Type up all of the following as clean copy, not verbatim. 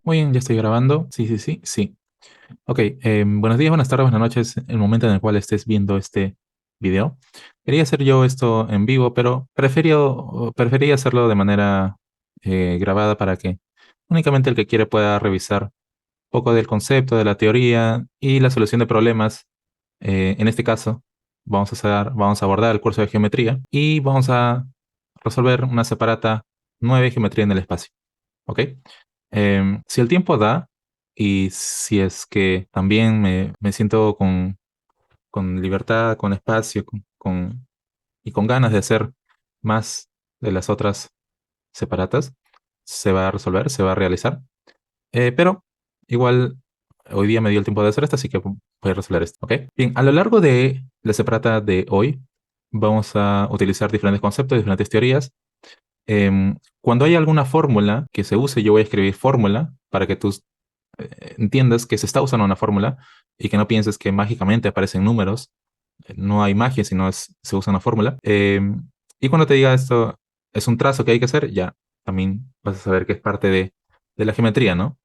Muy bien, ya estoy grabando. Sí, sí, sí, sí. Ok, buenos días, buenas tardes, buenas noches, el momento en el cual estés viendo este video. Quería hacer yo esto en vivo, pero prefería hacerlo de manera grabada para que únicamente el que quiere pueda revisar un poco del concepto, de la teoría y la solución de problemas. En este caso, vamos a abordar el curso de geometría y vamos a resolver una separata 9 geometría en el espacio. ¿Ok? Si el tiempo da y si es que también me siento con libertad, con espacio, y con ganas de hacer más de las otras separatas, se va a resolver, se va a realizar. Pero igual hoy día me dio el tiempo de hacer esto, así que voy a resolver esto. ¿Ok? Bien, a lo largo de la separata de hoy, vamos a utilizar diferentes conceptos, diferentes teorías. Cuando hay alguna fórmula que se use, yo voy a escribir fórmula para que tú entiendas que se está usando una fórmula y que no pienses que mágicamente aparecen números. No hay magia, sino se usa una fórmula. Y cuando te diga esto es un trazo que hay que hacer, ya también vas a saber que es parte de la geometría, ¿no?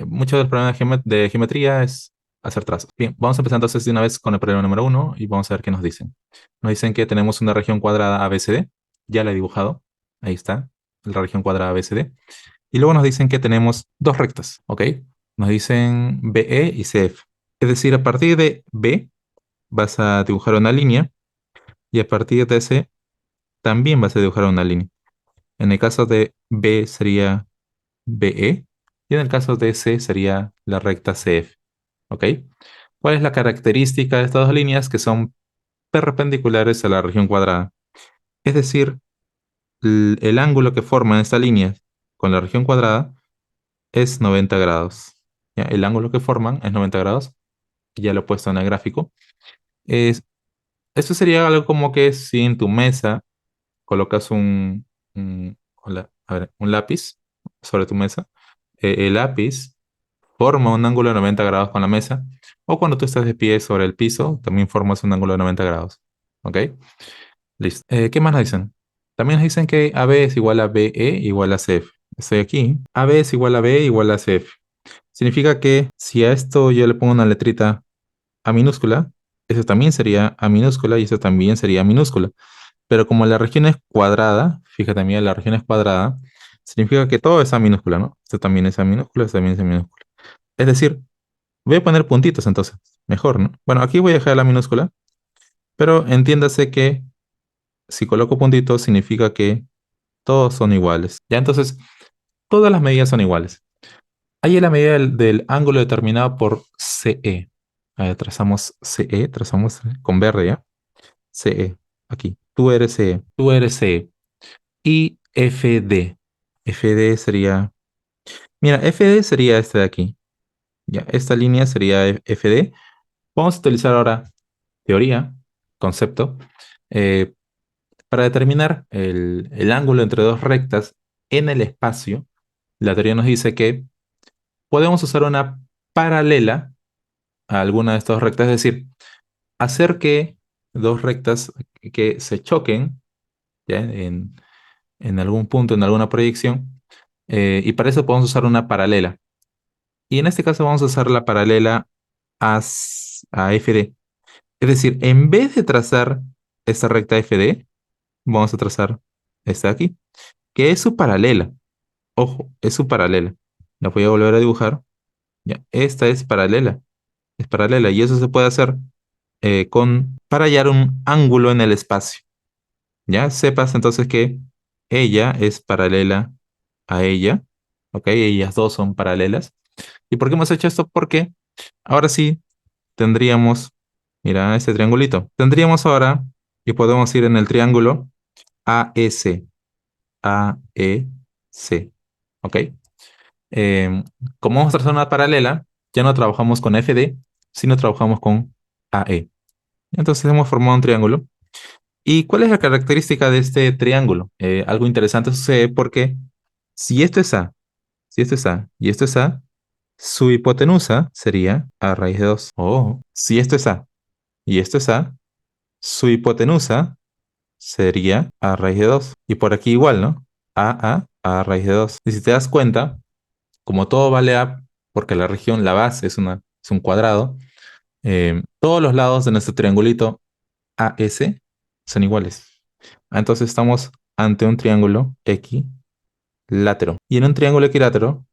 Mucho del problema de geometría es hacer trazos. Bien, vamos a empezar entonces de una vez con el problema número uno y vamos a ver qué nos dicen. Nos dicen que tenemos una región cuadrada ABCD, ya la he dibujado, ahí está, la región cuadrada ABCD. Y luego nos dicen que tenemos dos rectas, ¿ok? Nos dicen BE y CF. Es decir, a partir de B vas a dibujar una línea y a partir de C también vas a dibujar una línea. En el caso de B sería BE y en el caso de C sería la recta CF, ¿ok? ¿Cuál es la característica de estas dos líneas que son perpendiculares a la región cuadrada? Es decir, el ángulo que forman esta línea con la región cuadrada es 90 grados. ¿Ya? El ángulo que forman es 90 grados. Ya lo he puesto en el gráfico. Es, Esto sería algo como que si en tu mesa colocas un lápiz sobre tu mesa, el lápiz forma un ángulo de 90 grados con la mesa, o cuando tú estás de pie sobre el piso, también formas un ángulo de 90 grados. ¿Ok? Listo. ¿Qué más nos dicen? También nos dicen que AB es igual a BE igual a CF. Estoy aquí. AB es igual a B igual a CF. Significa que si a esto yo le pongo una letrita A minúscula, eso también sería A minúscula y eso también sería A minúscula. Pero como la región es cuadrada, fíjate, mira, la región es cuadrada, significa que todo es A minúscula, ¿no? Esto también es A minúscula, esto también es A minúscula. Es decir, voy a poner puntitos entonces, mejor, ¿no? Bueno, aquí voy a dejar la minúscula, pero entiéndase que si coloco puntitos significa que todos son iguales. Ya entonces, todas las medidas son iguales. Ahí es la medida del ángulo determinado por CE. A ver, trazamos CE, trazamos con verde, ¿ya? CE, aquí. Tú eres CE, tú eres CE. Y FD. FD sería. Mira, FD sería este de aquí. Ya, esta línea sería FD. Vamos a utilizar ahora teoría, concepto, eh, para determinar el ángulo entre dos rectas en el espacio. La teoría nos dice que podemos usar una paralela a alguna de estas rectas, es decir, hacer que dos rectas que se choquen, ¿ya? En algún punto, en alguna proyección, y para eso podemos usar una paralela. Y en este caso vamos a usar la paralela a FD. Es decir, en vez de trazar esta recta FD, vamos a trazar esta de aquí, que es su paralela. Ojo, es su paralela. La voy a volver a dibujar. Ya, esta es paralela, y eso se puede hacer para hallar un ángulo en el espacio. Ya sepas entonces que ella es paralela a ella, ¿ok? Ellas dos son paralelas. ¿Y por qué hemos hecho esto? Porque ahora sí tendríamos, mira, este triangulito. Tendríamos ahora, y podemos ir en el triángulo AEC, AEC, ¿ok? Como vamos a trazar una paralela, ya no trabajamos con FD, sino trabajamos con AE. Entonces hemos formado un triángulo. ¿Y cuál es la característica de este triángulo? Algo interesante sucede porque si esto es A, si esto es A y esto es A, su hipotenusa sería A raíz de 2. O si esto es A y esto es A, su hipotenusa sería A raíz de 2. Y por aquí igual, ¿no? A raíz de 2. Y si te das cuenta, como todo vale A, porque la región, la base es un cuadrado, todos los lados de nuestro triangulito AS son iguales. Entonces estamos ante un triángulo equilátero. Y en un triángulo equilátero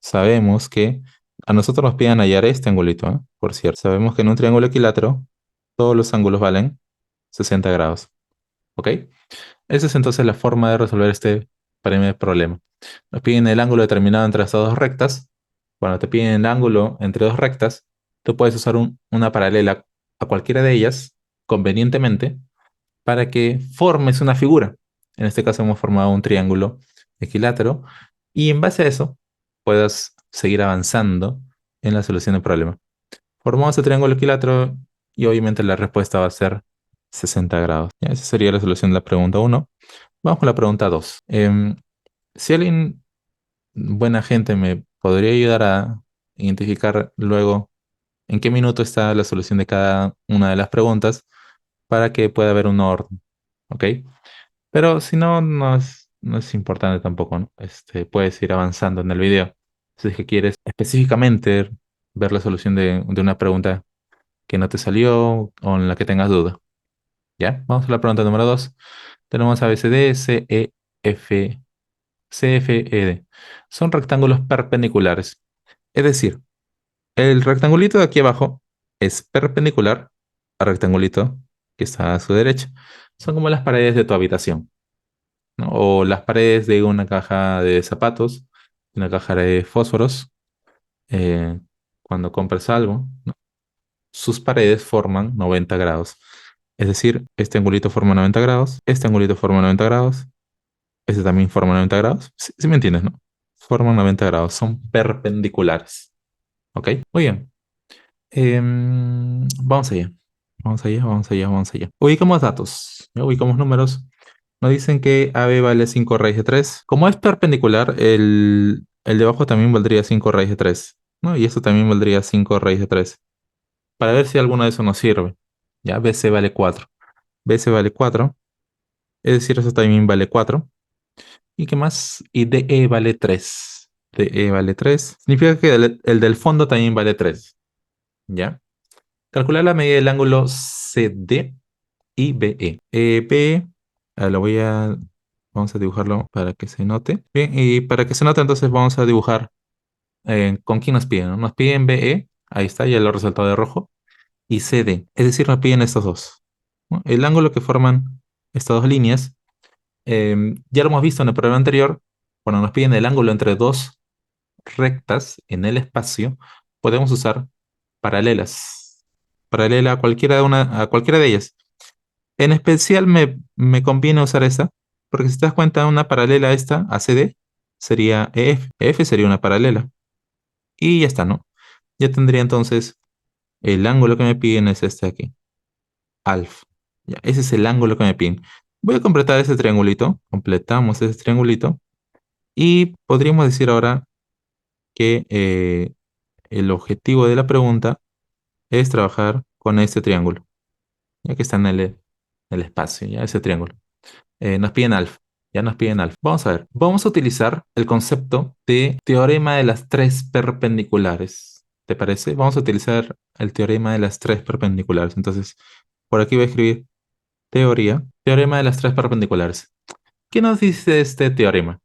sabemos que a nosotros nos piden hallar este angulito, ¿eh? Por cierto, sabemos que en un triángulo equilátero todos los ángulos valen 60 grados. ¿Ok? Esa es entonces la forma de resolver este primer problema. Nos piden el ángulo determinado entre estas dos rectas. Cuando te piden el ángulo entre dos rectas, tú puedes usar una paralela a cualquiera de ellas, convenientemente, para que formes una figura. En este caso hemos formado un triángulo equilátero y en base a eso puedas seguir avanzando en la solución del problema. Formamos el triángulo equilátero y obviamente la respuesta va a ser 60 grados. Ya, esa sería la solución de la pregunta uno. Vamos con la pregunta 2. Si alguien, buena gente, me podría ayudar a identificar luego en qué minuto está la solución de cada una de las preguntas para que pueda haber un orden, ¿ok? Pero si no, no es importante tampoco, ¿no? Puedes ir avanzando en el video. Si es que quieres específicamente ver la solución de una pregunta que no te salió o en la que tengas duda. ¿Ya? Vamos a la pregunta número 2. Tenemos A, B, C, D, C, E, F, C, F, E, D. Son rectángulos perpendiculares. Es decir, el rectangulito de aquí abajo es perpendicular al rectangulito que está a su derecha. Son como las paredes de tu habitación, ¿no? O las paredes de una caja de zapatos, una caja de fósforos. eh, Cuando compras algo, ¿no? Sus paredes forman 90 grados. Es decir, este angulito forma 90 grados, este angulito forma 90 grados, este también forma 90 grados. Sí me entiendes, ¿no? Forman 90 grados, son perpendiculares. ¿Ok? Muy bien. Vamos allá. Vamos allá, vamos allá, vamos allá. Ubicamos datos, ¿ya? Ubicamos números. Nos dicen que AB vale 5 raíz de 3. Como es perpendicular, el de abajo también valdría 5 raíz de 3, ¿no? Y esto también valdría 5 raíz de 3. Para ver si alguno de esos nos sirve. Ya, BC vale 4. BC vale 4. Es decir, eso también vale 4. ¿Y qué más? Y DE vale 3. DE vale 3. Significa que el del fondo también vale 3. ¿Ya? Calcular la medida del ángulo CD y BE. B, lo voy a... Vamos a dibujarlo para que se note. Bien, y para que se note, entonces vamos a dibujar con quién nos piden, ¿no? Nos piden BE, ahí está, ya lo he resaltado de rojo, y CD, es decir, nos piden estos dos, ¿no? El ángulo que forman estas dos líneas, ya lo hemos visto en el problema anterior, cuando nos piden el ángulo entre dos rectas en el espacio, podemos usar paralelas. Paralela a a cualquiera de ellas. En especial me conviene usar esa, porque si te das cuenta, una paralela a esta, a CD, sería EF. EF sería una paralela. Y ya está, ¿no? Ya tendría entonces el ángulo que me piden es este aquí, alfa. Ya, ese es el ángulo que me piden. Voy a completar ese triangulito, completamos ese triangulito, y podríamos decir ahora que el objetivo de la pregunta es trabajar con este triángulo, ya que está en el espacio, ya ese triángulo. Nos piden alfa. Ya nos piden alfa. Vamos a ver. Vamos a utilizar el concepto de teorema de las tres perpendiculares. ¿Te parece? Vamos a utilizar el teorema de las tres perpendiculares. Entonces, por aquí voy a escribir teorema de las tres perpendiculares. ¿Qué nos dice este teorema?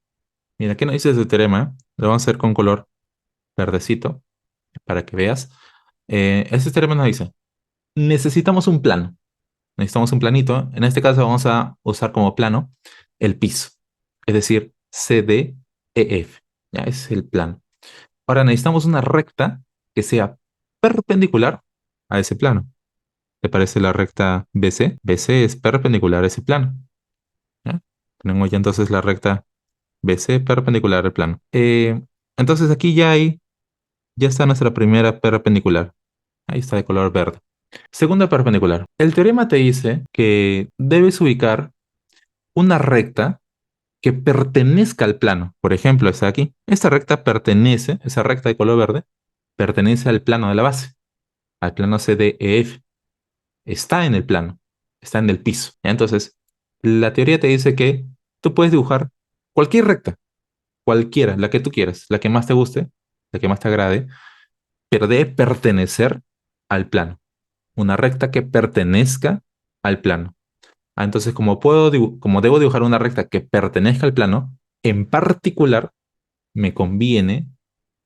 Mira, ¿qué nos dice este teorema? Lo vamos a hacer con color verdecito para que veas. Este teorema nos dice, necesitamos un plano. Necesitamos un planito. En este caso vamos a usar como plano el piso, es decir, CDEF. Ya ese es el plano. Ahora necesitamos una recta que sea perpendicular a ese plano. ¿Te parece la recta BC? BC es perpendicular a ese plano. ¿Ya? Tenemos ya entonces la recta BC perpendicular al plano. Entonces aquí ya está nuestra primera perpendicular. Ahí está de color verde. Segunda perpendicular. El teorema te dice que debes ubicar una recta que pertenezca al plano. Por ejemplo, esta de aquí. Esta recta pertenece, esa recta de color verde, pertenece al plano de la base, al plano CDEF. Está en el plano, está en el piso. Entonces, la teoría te dice que tú puedes dibujar cualquier recta, cualquiera, la que tú quieras, la que más te guste, la que más te agrade, pero debe pertenecer al plano. Una recta que pertenezca al plano. Entonces, como debo dibujar una recta que pertenezca al plano, en particular me conviene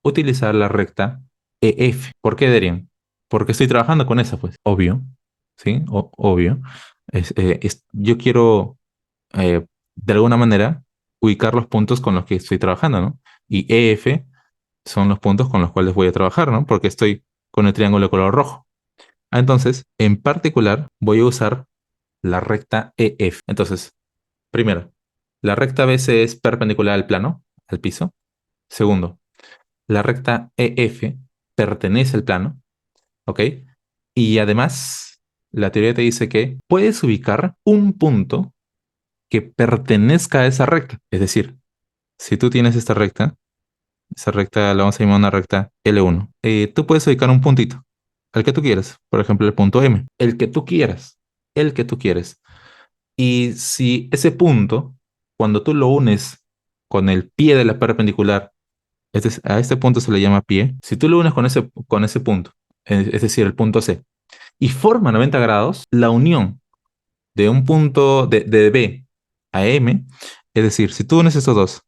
utilizar la recta EF. ¿Por qué, Derian? Porque estoy trabajando con esa, pues. Obvio. ¿Sí? Obvio. Yo quiero, de alguna manera, ubicar los puntos con los que estoy trabajando, ¿no? Y EF son los puntos con los cuales voy a trabajar, ¿no? Porque estoy con el triángulo de color rojo. Entonces, en particular, voy a usar la recta EF. Entonces, primero, la recta BC es perpendicular al plano, al piso. Segundo, la recta EF pertenece al plano, ¿ok? Y además, la teoría te dice que puedes ubicar un punto que pertenezca a esa recta. Es decir, si tú tienes esa recta la vamos a llamar una recta L1. Tú puedes ubicar un puntito, el que tú quieras. Por ejemplo, el punto M. El que tú quieras. El que tú quieres. Y si ese punto, cuando tú lo unes con el pie de la perpendicular, a este punto se le llama pie, si tú lo unes con ese punto, es decir, el punto C, y forma 90 grados, la unión de un punto de B a M, es decir, si tú unes estos dos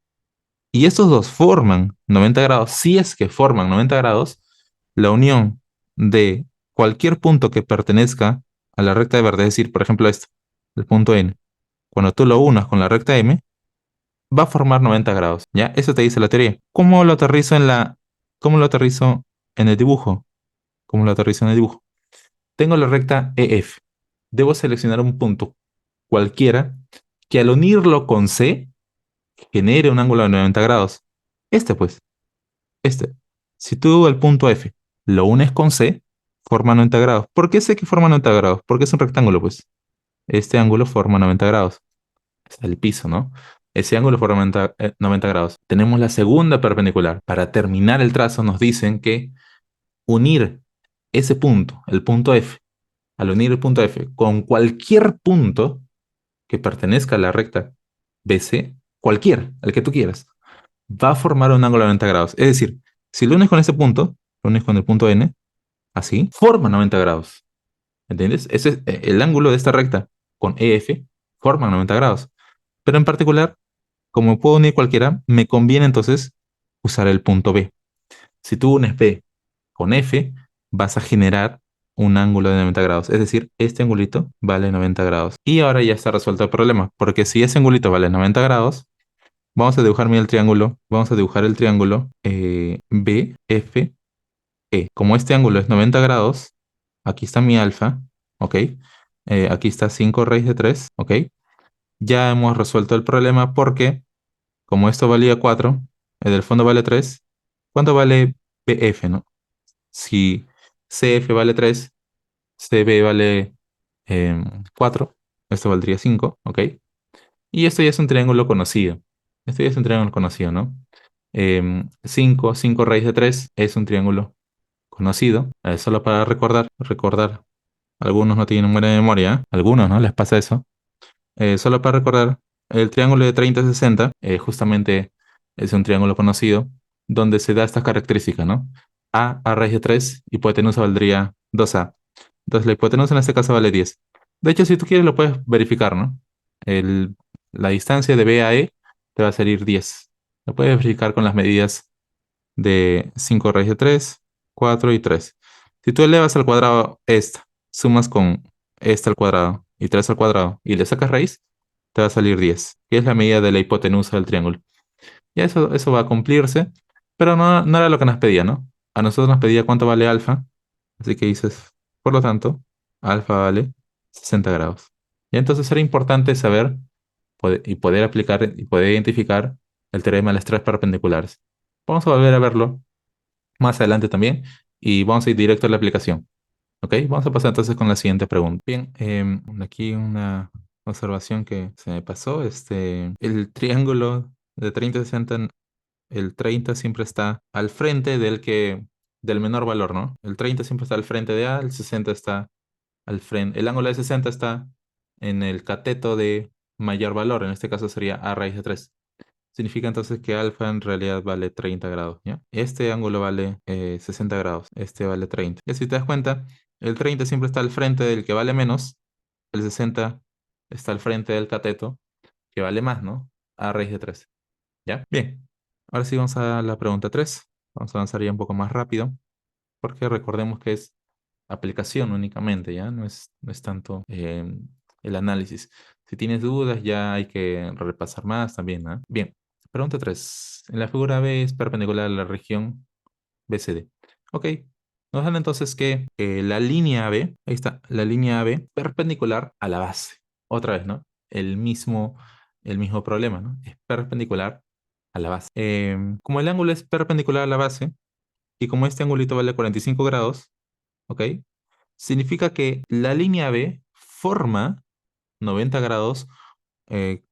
y estos dos forman 90 grados, si es que forman 90 grados, la unión de cualquier punto que pertenezca a la recta de verde, es decir, por ejemplo, este, el punto N, cuando tú lo unas con la recta M, va a formar 90 grados. ¿Ya? Eso te dice la teoría. ¿Cómo lo aterrizo en el dibujo? ¿Cómo lo aterrizo en el dibujo? Tengo la recta EF. Debo seleccionar un punto cualquiera que al unirlo con C genere un ángulo de 90 grados. Este pues, este. Si tú el punto F lo unes con C, forma 90 grados. ¿Por qué sé que forma 90 grados? Porque es un rectángulo, pues. Este ángulo forma 90 grados. Es el piso, ¿no? Ese ángulo forma 90 grados. Tenemos la segunda perpendicular. Para terminar el trazo nos dicen que unir ese punto, el punto F, al unir el punto F con cualquier punto que pertenezca a la recta BC, cualquiera, el que tú quieras, va a formar un ángulo de 90 grados. Es decir, si lo unes con ese punto, lo unes con el punto N, así, forma 90 grados. ¿Entiendes? Ese es el ángulo de esta recta con EF, forma 90 grados. Pero en particular, como puedo unir cualquiera, me conviene entonces usar el punto B. Si tú unes B con F, vas a generar un ángulo de 90 grados. Es decir, este angulito vale 90 grados. Y ahora ya está resuelto el problema, porque si ese angulito vale 90 grados, vamos a dibujar el triángulo. Vamos a dibujar el triángulo BFE. Como este ángulo es 90 grados, aquí está mi alfa, ¿ok? Aquí está 5 raíz de 3, ¿ok? Ya hemos resuelto el problema porque como esto valía 4, el del fondo vale 3, ¿cuánto vale BF, no? Si CF vale 3, CB vale 4, esto valdría 5, ¿ok? Y esto ya es un triángulo conocido. Esto ya es un triángulo conocido, ¿no? 5 raíz de 3 es un triángulo conocido. Solo para recordar. Algunos no tienen buena memoria, ¿eh? Algunos, ¿no? Les pasa eso. Solo para recordar, el triángulo de 30-60 justamente es un triángulo conocido donde se da esta característica, ¿no? A raíz de 3, hipotenusa valdría 2A. Entonces la hipotenusa en este caso vale 10. De hecho, si tú quieres lo puedes verificar, ¿no? El- la distancia de B a E te va a salir 10. Lo puedes verificar con las medidas de 5 raíz de 3, 4 y 3. Si tú elevas al cuadrado esta, sumas con esta al cuadrado y 3 al cuadrado y le sacas raíz, te va a salir 10, que es la medida de la hipotenusa del triángulo. Y eso va a cumplirse, pero no era lo que nos pedía, ¿no? A nosotros nos pedía cuánto vale alfa, así que dices, por lo tanto, alfa vale 60 grados. Y entonces era importante saber y poder aplicar y poder identificar el teorema de las tres perpendiculares. Vamos a volver a verlo más adelante también y vamos a ir directo a la aplicación. ¿Ok? Vamos a pasar entonces con la siguiente pregunta. Bien, aquí una observación que se me pasó. El triángulo de 30-60, el 30 siempre está al frente del menor valor, ¿no? El 30 siempre está al frente de A, el 60 está al frente, el ángulo de 60 está en el cateto de mayor valor, en este caso sería A raíz de 3. significa entonces que alfa en realidad vale 30 grados, ¿ya? Este ángulo vale 60 grados, este vale 30. Y si te das cuenta, el 30 siempre está al frente del que vale menos, el 60 está al frente del cateto, que vale más, ¿no? A raíz de 3, ¿ya? Bien, ahora sí vamos a la pregunta 3. Vamos a avanzar ya un poco más rápido, porque recordemos que es aplicación únicamente, ¿ya? No es tanto el análisis. Si tienes dudas, ya hay que repasar más también, ¿ah? Bien, pregunta 3. En la figura B es perpendicular a la región BCD. Ok, nos dan entonces que la línea AB, ahí está, la línea AB perpendicular a la base. Otra vez, ¿no? El mismo problema, ¿no? Es perpendicular a la base. Como el ángulo es perpendicular a la base, y como este angulito vale 45 grados, ¿ok? Significa que la línea B forma 90 grados eh,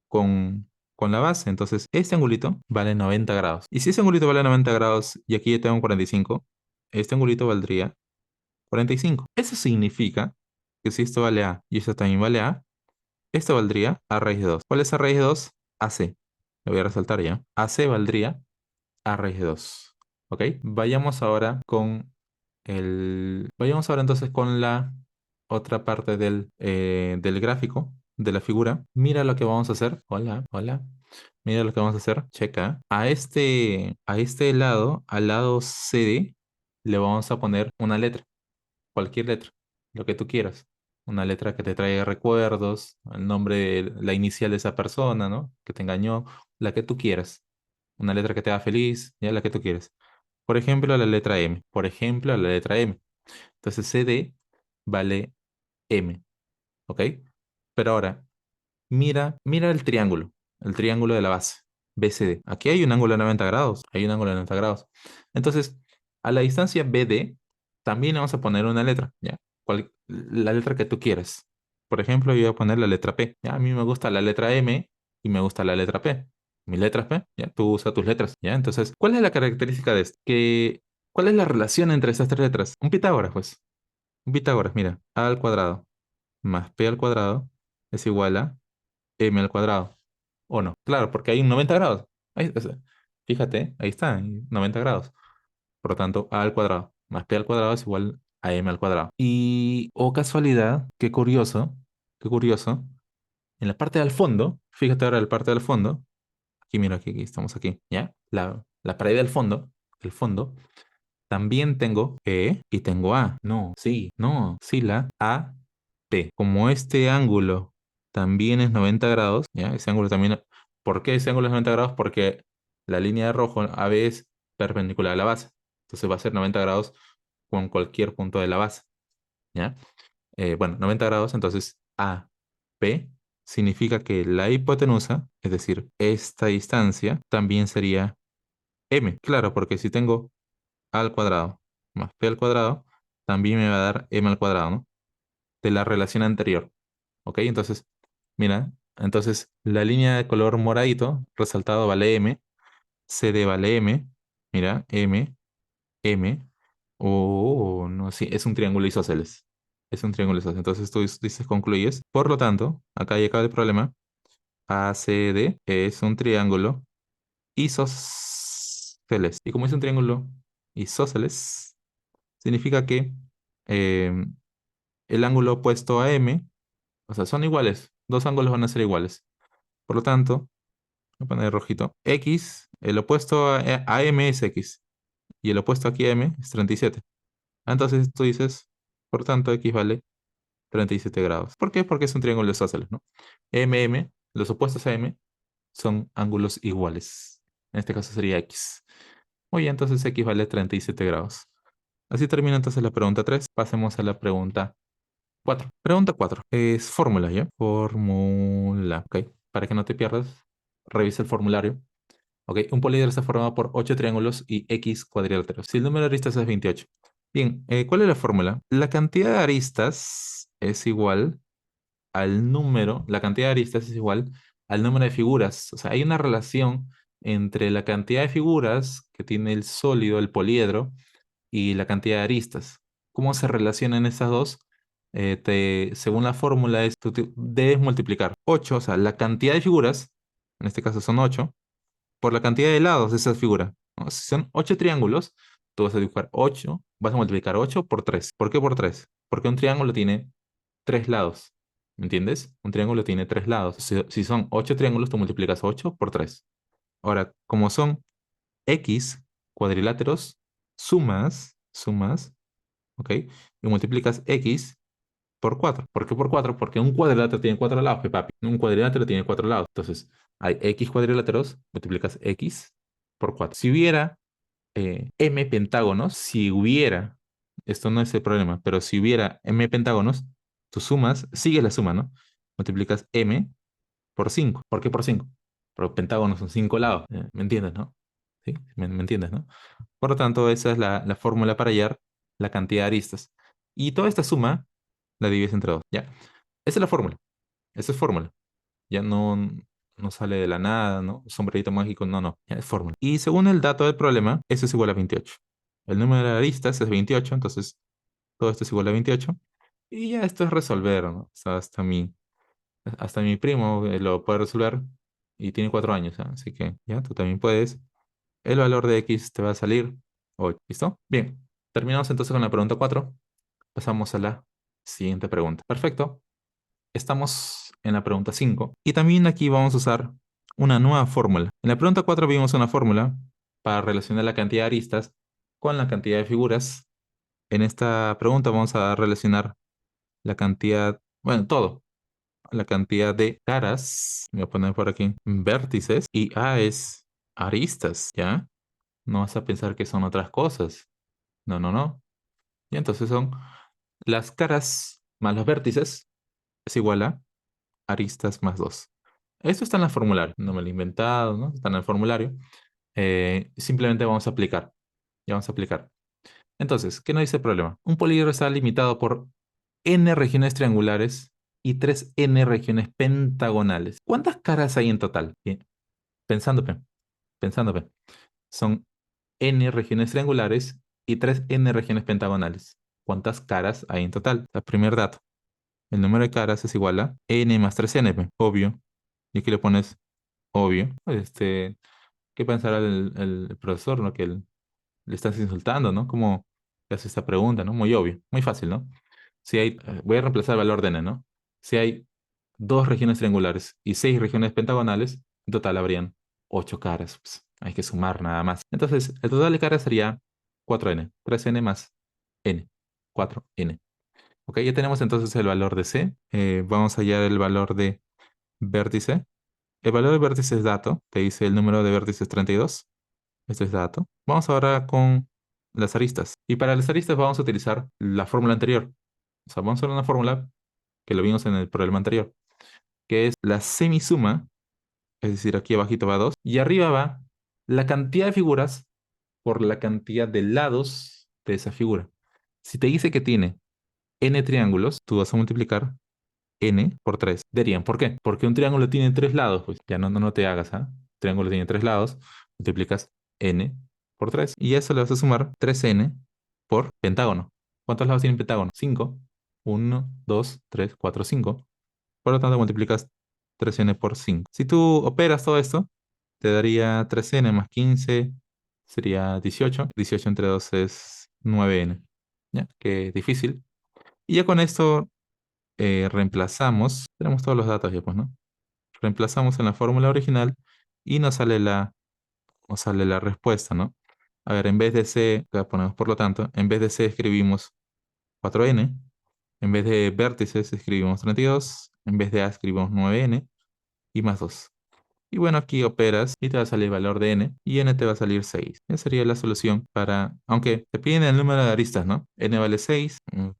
con la base. Entonces, este angulito vale 90 grados. Y si ese angulito vale 90 grados y aquí yo tengo 45, este angulito valdría 45. Eso significa que si esto vale A y esto también vale A, esto valdría A raíz de 2. ¿Cuál es A raíz de 2? AC. Lo voy a resaltar ya. AC valdría A raíz de 2. ¿Ok? Vayamos ahora entonces con la otra parte del gráfico, de la figura. Mira lo que vamos a hacer. Hola, hola. Mira lo que vamos a hacer. Checa. A este lado, al lado CD, le vamos a poner una letra. Cualquier letra. Lo que tú quieras. Una letra que te traiga recuerdos, el nombre, la inicial de esa persona, ¿no? Que te engañó, la que tú quieras. Una letra que te haga feliz, ya la que tú quieras. Por ejemplo, la letra M. Por ejemplo, la letra M. Entonces CD vale M, ¿ok? Pero ahora, mira el triángulo de la base, BCD. Aquí hay un ángulo de 90 grados, hay un ángulo de 90 grados. Entonces, a la distancia BD también le vamos a poner una letra, ¿ya? La letra que tú quieras. Por ejemplo, yo voy a poner la letra P, ¿ya? A mí me gusta la letra M y me gusta la letra P. Mi letra es P, ¿ya? Tú usa tus letras, ¿ya? Entonces, ¿cuál es la característica de esto? ¿Cuál es la relación entre estas tres letras? Un Pitágoras, pues. Un Pitágoras, mira, A al cuadrado más P al cuadrado es igual a M al cuadrado. ¿O no? Claro, porque hay un 90 grados. Fíjate, ahí está, 90 grados. Por lo tanto, A al cuadrado más P al cuadrado es igual a M al cuadrado. Y, oh casualidad, qué curioso, en la parte del fondo, fíjate ahora la parte del fondo, aquí mira, aquí estamos aquí, ¿ya? La pared del fondo, el fondo, también tengo E y tengo A. No, sí, no, sí, la A, P. Como este ángulo también es 90 grados, ¿ya? Ese ángulo también. ¿Por qué ese ángulo es 90 grados? Porque la línea de rojo AB es perpendicular a la base. Entonces va a ser 90 grados con cualquier punto de la base, ¿ya? Bueno, 90 grados, entonces A, P significa que la hipotenusa, es decir, esta distancia, también sería M. Claro, porque si tengo A al cuadrado más P al cuadrado, también me va a dar M al cuadrado, ¿no? De la relación anterior. ¿Ok? Entonces, mira, entonces la línea de color moradito resaltado vale M, CD vale M, mira, M, M, oh, no, sí, es un triángulo isósceles. Es un triángulo isósceles. Entonces tú dices, concluyes. Por lo tanto, acá ya acaba el problema. ACD es un triángulo isósceles. Y como es un triángulo isósceles, significa que eh, el ángulo opuesto a M, o sea, son iguales. Dos ángulos van a ser iguales. Por lo tanto, voy a poner rojito. X, el opuesto a M es X. Y el opuesto aquí a M es 37. Entonces tú dices, por tanto, X vale 37 grados. ¿Por qué? Porque es un triángulo isósceles, ¿no? M, los opuestos a M son ángulos iguales. En este caso sería X. Muy bien, entonces X vale 37 grados. Así termina entonces la pregunta 3. Pasemos a la pregunta 4. Pregunta 4. Es fórmula, ¿ya? Fórmula. Ok. Para que no te pierdas, revisa el formulario. Ok. Un poliedro está formado por 8 triángulos y X cuadriláteros. Si el número de aristas es 28. Bien, ¿cuál es la fórmula? La cantidad de aristas es igual la cantidad de aristas es igual al número de figuras. O sea, hay una relación entre la cantidad de figuras que tiene el sólido, el poliedro, y la cantidad de aristas. ¿Cómo se relacionan estas dos? Según la fórmula, tú debes multiplicar 8, o sea, la cantidad de figuras, en este caso son 8, por la cantidad de lados de esa figura, ¿no? Si son 8 triángulos, tú vas a dibujar 8, vas a multiplicar 8 por 3. ¿Por qué por 3? Porque un triángulo tiene 3 lados. ¿Me entiendes? Un triángulo tiene 3 lados. Si son 8 triángulos, tú multiplicas 8 por 3. Ahora, como son X cuadriláteros, sumas, ¿ok? Y multiplicas X por 4. ¿Por qué por 4? Porque un cuadrilátero tiene 4 lados, papi. Un cuadrilátero tiene 4 lados. Entonces, hay X cuadriláteros, multiplicas X por 4. Si hubiera M pentágonos, si hubiera, esto no es el problema, pero si hubiera M pentágonos, tú sumas, sigues la suma, ¿no? Multiplicas M por 5. ¿Por qué por 5? Porque pentágonos son 5 lados. ¿Me entiendes, no? ¿Sí? ¿Me entiendes, no? Por lo tanto, esa es la fórmula para hallar la cantidad de aristas. Y toda esta suma la divides entre 2. ¿Ya? Esa es la fórmula. Esa es fórmula. Ya no sale de la nada, ¿no? Sombrerito mágico, no, no. Ya es fórmula. Y según el dato del problema, eso es igual a 28. El número de aristas es 28, entonces todo esto es igual a 28. Y ya esto es resolver, ¿no? O sea, hasta mi primo lo puede resolver y tiene 4 años, ¿ah? Así que ya tú también puedes. El valor de X te va a salir 8. ¿Listo? Bien. Terminamos entonces con la pregunta 4. Pasamos a la siguiente pregunta. Perfecto. Estamos en la pregunta 5 y también aquí vamos a usar una nueva fórmula. En la pregunta 4 vimos una fórmula para relacionar la cantidad de aristas con la cantidad de figuras. En esta pregunta vamos a relacionar la cantidad, bueno, todo, la cantidad de caras, voy a poner por aquí, vértices, y A es aristas, ¿ya? No vas a pensar que son otras cosas. No, no, no. Y entonces son las caras más los vértices es igual a aristas más 2. Esto está en el formulario, no me lo he inventado, ¿no? Está en el formulario. Simplemente vamos a aplicar. Ya vamos a aplicar. Entonces, ¿qué nos dice el problema? Un polígono está limitado por n regiones triangulares y 3 n regiones pentagonales. ¿Cuántas caras hay en total? Bien, pensando, pensando, son n regiones triangulares y 3 n regiones pentagonales. ¿Cuántas caras hay en total? El primer dato. El número de caras es igual a n más 3n, obvio. Y aquí le pones obvio. ¿Qué pensará el profesor, ¿no? Le estás insultando, ¿no? ¿Cómo te hace esta pregunta, ¿no? Muy obvio, muy fácil, ¿no? Si hay, voy a reemplazar el valor de n, ¿no? Si hay 2 regiones triangulares y 6 regiones pentagonales, en total habrían 8 caras. Pues, hay que sumar nada más. Entonces, el total de caras sería 4n, 3n más n, 4n. Ok, ya tenemos entonces el valor de c. Vamos a hallar el valor de vértice. El valor de vértice es dato, te dice el número de vértices 32. Esto es dato. Vamos ahora con las aristas. Y para las aristas vamos a utilizar la fórmula anterior. O sea, vamos a usar una fórmula que lo vimos en el problema anterior, que es la semisuma, es decir, aquí abajito va 2, y arriba va la cantidad de figuras por la cantidad de lados de esa figura. Si te dice que tiene n triángulos, tú vas a multiplicar n por 3. Dirían, ¿por qué? Porque un triángulo tiene 3 lados. Pues ya no te hagas, ¿ah? Triángulo tiene 3 lados, multiplicas n por 3. Y eso le vas a sumar 3n por pentágono. ¿Cuántos lados tiene un pentágono? 5. 1, 2, 3, 4, 5. Por lo tanto, multiplicas 3n por 5. Si tú operas todo esto, te daría 3n más 15, sería 18. 18 entre 2 es 9n. ¿Ya? Qué difícil. Y ya con esto reemplazamos, tenemos todos los datos ya, pues, ¿no? Reemplazamos en la fórmula original y nos sale la respuesta, ¿no? A ver, en vez de C, acá ponemos por lo tanto, en vez de C escribimos 4n, en vez de vértices escribimos 32, en vez de A escribimos 9n y más 2. Y bueno, aquí operas y te va a salir el valor de n y n te va a salir 6. Esa sería la solución para, aunque te piden el número de aristas, ¿no? N vale 6,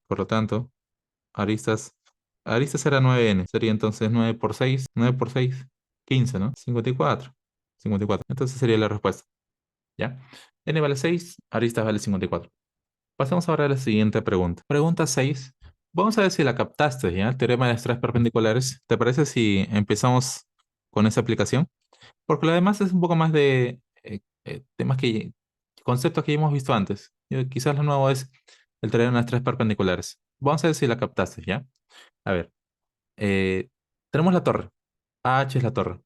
por lo tanto, Aristas. Aristas era 9n. Sería entonces 9 por 6. 9 por 6. 15, ¿no? 54. 54. Entonces sería la respuesta. ¿Ya? N vale 6. Aristas vale 54. Pasamos ahora a la siguiente pregunta. Pregunta 6. Vamos a ver si la captaste, ¿ya? El teorema de las tres perpendiculares. ¿Te parece si empezamos con esa aplicación? Porque lo demás es un poco más de temas conceptos que ya hemos visto antes. Quizás lo nuevo es el teorema de las tres perpendiculares. Vamos a ver si la captaste, ¿ya? A ver. Eh, tenemos la torre. AH es la torre.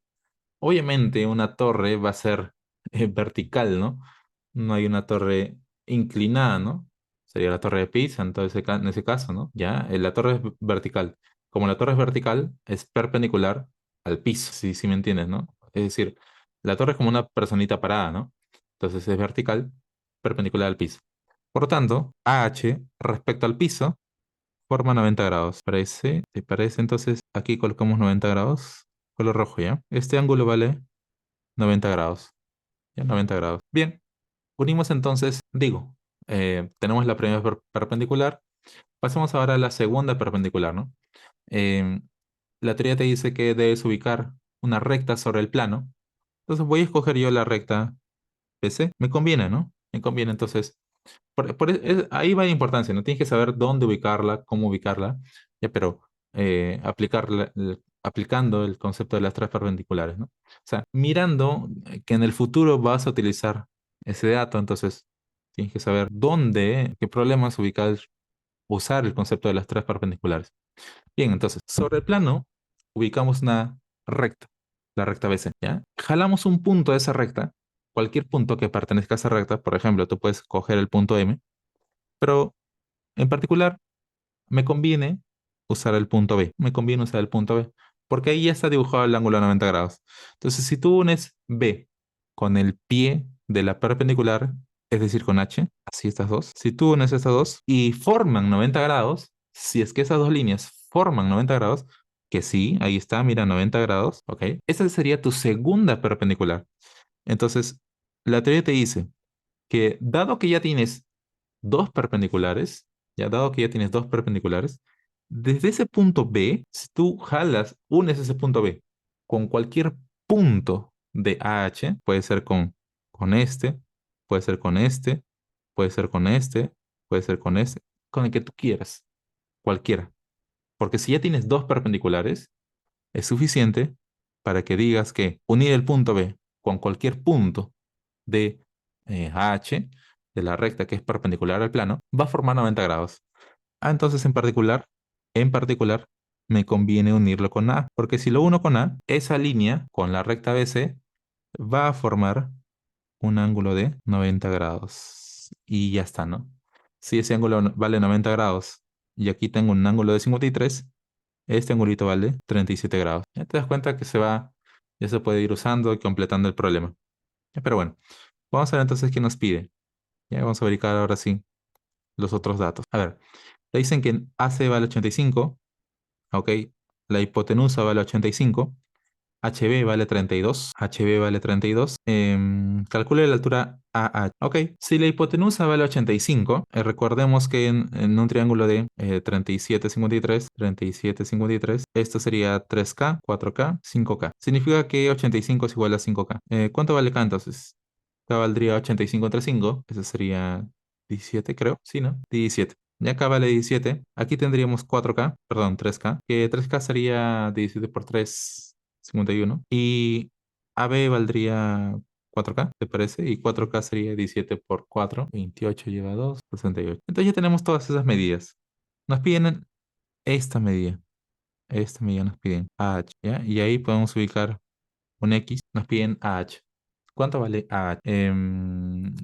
Obviamente una torre va a ser vertical, ¿no? No hay una torre inclinada, ¿no? Sería la torre de Pisa en ese caso, ¿no? Ya, la torre es vertical. Como la torre es vertical, es perpendicular al piso, si me entiendes, ¿no? Es decir, la torre es como una personita parada, ¿no? Entonces es vertical, perpendicular al piso. Por lo tanto, AH respecto al piso forma 90 grados. ¿Te parece? Entonces aquí colocamos 90 grados, color rojo, ¿ya? Este ángulo vale 90 grados. ¿Ya? 90 grados. Bien, unimos entonces, tenemos la primera perpendicular. Pasemos ahora a la segunda perpendicular, ¿no? Eh, la teoría te dice que debes ubicar una recta sobre el plano. Entonces voy a escoger yo la recta PC. Me conviene, ¿no? Me conviene. Entonces, ahí va la importancia, ¿no? Tienes que saber dónde ubicarla, cómo ubicarla, ya, pero aplicando el concepto de las tres perpendiculares, ¿no? O sea, mirando que en el futuro vas a utilizar ese dato, entonces tienes que saber dónde, qué problemas usar el concepto de las tres perpendiculares. Bien, entonces, sobre el plano, ubicamos una recta, la recta BC, ¿ya? Jalamos un punto de esa recta, cualquier punto que pertenezca a esa recta, por ejemplo, tú puedes coger el punto M, pero en particular me conviene usar el punto B, me conviene usar el punto B, porque ahí ya está dibujado el ángulo de 90 grados. Entonces, si tú unes B con el pie de la perpendicular, es decir, con H, así estas dos, si tú unes estas dos y forman 90 grados, si es que esas dos líneas forman 90 grados, que sí, ahí está, mira, 90 grados, ¿ok? Esa sería tu segunda perpendicular. Entonces, la teoría te dice que dado que ya tienes dos perpendiculares, dado que ya tienes dos perpendiculares, desde ese punto B, si tú unes ese punto B con cualquier punto de AH, puede ser con este, puede ser con este, puede ser con este, puede ser con este, con el que tú quieras, cualquiera. Porque si ya tienes dos perpendiculares, es suficiente para que digas que unir el punto B con cualquier punto de AH, de la recta que es perpendicular al plano, va a formar 90 grados. Entonces en particular, me conviene unirlo con A, porque si lo uno con A, esa línea con la recta BC va a formar un ángulo de 90 grados. Y ya está, ¿no? Si ese ángulo vale 90 grados y aquí tengo un ángulo de 53, este angulito vale 37 grados. Ya te das cuenta que ya se puede ir usando y completando el problema. Pero bueno, vamos a ver entonces qué nos pide. Ya vamos a verificar ahora sí los otros datos. A ver, te dicen que AC vale 85, ok, la hipotenusa vale 85, HB vale 32, HB vale 32, calcule la altura AH. Ok, si la hipotenusa vale 85, recordemos que en un triángulo de 37, 53, 37, 53, esto sería 3K, 4K, 5K. Significa que 85 es igual a 5K. ¿Cuánto vale K entonces? Acá valdría 85 entre 5, eso sería 17, creo. Sí, ¿no? 17. Y acá vale 17. Aquí tendríamos 4K, perdón, 3K, que 3K sería 17 por 3, 51. Y AB valdría 4K, ¿te parece? Y 4K sería 17 por 4, 28 lleva 2, 68. Entonces ya tenemos todas esas medidas. Nos piden esta medida nos piden AH, ¿ya? Y ahí podemos ubicar un X, nos piden AH. ¿Cuánto vale AH?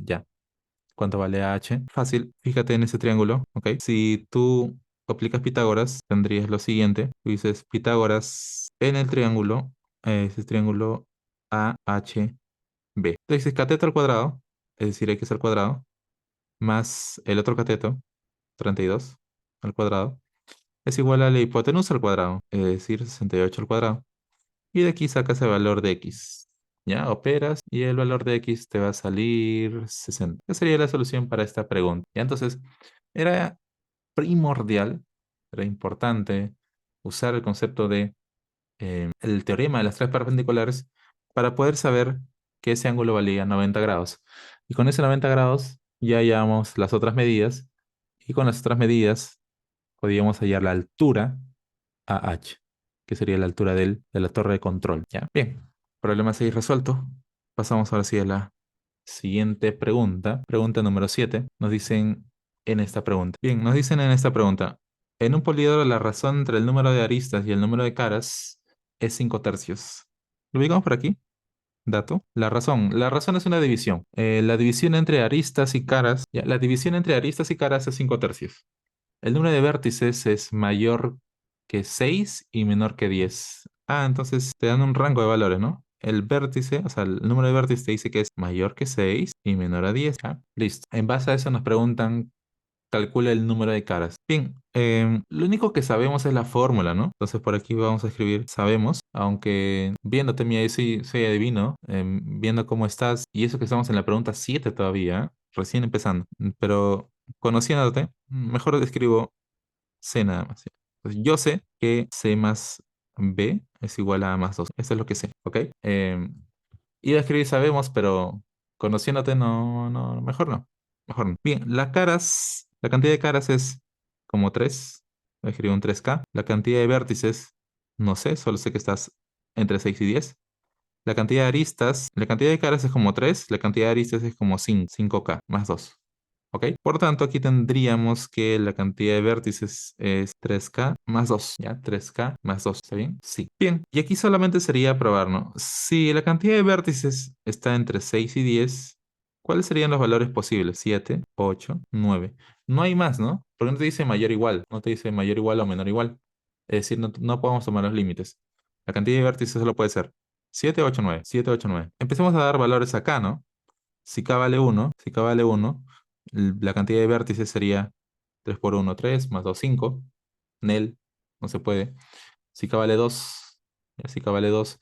Ya. ¿Cuánto vale AH? Fácil, fíjate en ese triángulo, ¿ok? Si tú aplicas Pitágoras, tendrías lo siguiente. Tú dices Pitágoras en el triángulo, ese triángulo AHB. Tú dices cateto al cuadrado, es decir, X al cuadrado, más el otro cateto, 32 al cuadrado, es igual a la hipotenusa al cuadrado, es decir, 68 al cuadrado. Y de aquí sacas el valor de X. Ya, operas y el valor de X te va a salir 60. Esa sería la solución para esta pregunta. Ya, entonces, era primordial, era importante usar el concepto de el teorema de las tres perpendiculares para poder saber que ese ángulo valía 90 grados. Y con ese 90 grados ya hallamos las otras medidas y con las otras medidas podíamos hallar la altura AH, que sería la altura de la torre de control. ¿Ya? Bien, problema 6 resuelto. Pasamos ahora sí a la siguiente pregunta. Pregunta número 7. Nos dicen en esta pregunta. Bien, nos dicen en esta pregunta. En un poliedro la razón entre el número de aristas y el número de caras es 5 tercios. ¿Lo ubicamos por aquí? dato. La razón es una división. La división entre aristas y caras, ya, la división entre aristas y caras es 5 tercios. El número de vértices es mayor que 6 y menor que 10. Ah, entonces te dan un rango de valores, ¿no? El vértice, o sea, el número de vértices te dice que es mayor que 6 y menor a 10. Ah, listo. En base a eso nos preguntan, calcula el número de caras. Bien, lo único que sabemos es la fórmula, ¿no? Entonces por aquí vamos a escribir sabemos, aunque viéndote, mira, yo soy adivino, viendo cómo estás, y eso que estamos en la pregunta 7 todavía, ¿eh? Recién empezando. Pero conociéndote, mejor escribo C nada más. ¿Sí? Entonces, yo sé que C más B es igual a A más 2. Eso es lo que sé, ¿ok? Iba a escribir sabemos, pero conociéndote no, mejor no. Mejor no. Bien, la cantidad de caras es como 3. Voy a escribir un 3K. La cantidad de vértices, no sé, solo sé que estás entre 6 y 10. La cantidad de caras es como 3. La cantidad de aristas es como 5K más 2. ¿Ok? Por tanto, aquí tendríamos que la cantidad de vértices es 3K más 2. ¿Ya? 3K más 2. ¿Está bien? Sí. Bien. Y aquí solamente sería probar, ¿no? Si la cantidad de vértices está entre 6 y 10, ¿cuáles serían los valores posibles? 7, 8, 9. No hay más, ¿no? Porque no te dice mayor o igual. No te dice mayor igual o menor igual. Es decir, no podemos tomar los límites. La cantidad de vértices solo puede ser 7, 8, 9. 7, 8, 9. Empecemos a dar valores acá, ¿no? Si K vale 1, la cantidad de vértices sería 3 por 1, 3, más 2, 5. Nel, no se puede. Si K vale 2, si K vale 2,